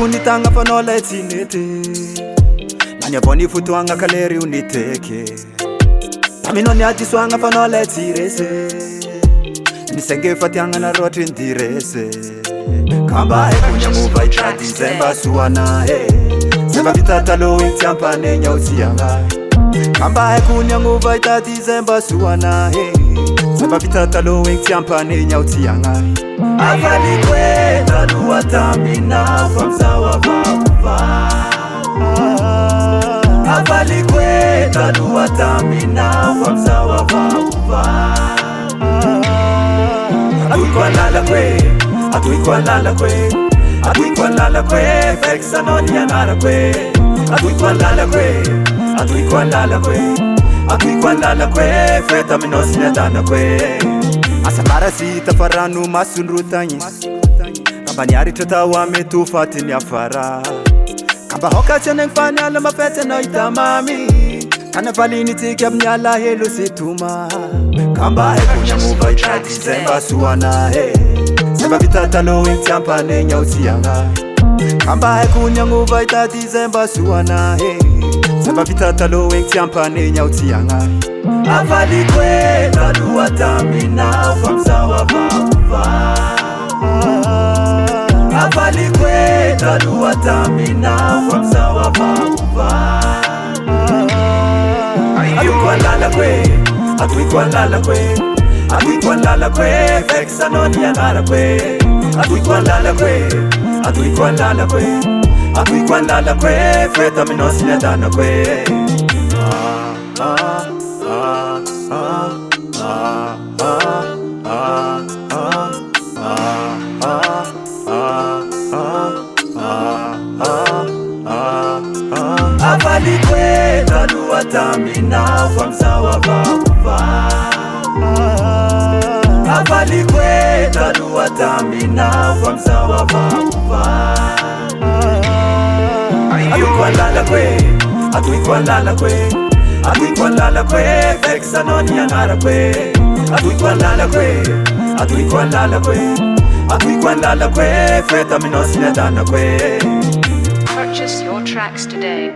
kunitanga fanola etinete Nanya boni futuanga kaleri uniteke Aminoni atiswanga fanola etirese Nisenge fatianga na roti ndirese Kamba kunya muva ita December suwana Seba vitata lo intiampa nenya utianga Kamba kunya muva ita December suwana Seba vitata lo intiampa nenya utianga Avali kwe tanu watamina famsawa vakuva Avali kwe tanu watamina famsawa vakuva Atuikwanala kwe, atuikwanala kwe Atuikwanala kwe, feksa noni yanara kwe Atuikwanala kwe, atuikwanala kwe Atuikwanala kwe, feta minosi netana kwe Asamara sita faranu masunrutanyi Kamba nyari tatawa metu fatini afara Kamba hoka cheneng fani ala mafete na itamami Kana falini tiki abnyala helu situma Kamba kunya muva ita December suwana Seba vitata lo intiampa nenya utianga Kamba kunya muva ita December suwana Seba vitata lo intiampa nenya utianga Avali kwe tanu watamina famsawa vakuva Avali kwe tanu watamina famsawa vakuva Atuikwanala kwe, atuikwanala kwe Atuikwanala kwe, feksa noni yanara kwe Atuikwanala kwe, atuikwanala kwe Atuikwanala kwe, feta minosi netana kwe Avali kwe tanu watamina famsawa vakuva Avali kwe tanu watamina famsawa vakuva Atuikwanala kwe, atuikwanala kwe Atuikwanala kwe, feksa noni yanara kwe Atuikwanala kwe, atuikwanala kwe Atuikwanala kwe, feta minosi netana kwe Purchase your tracks today.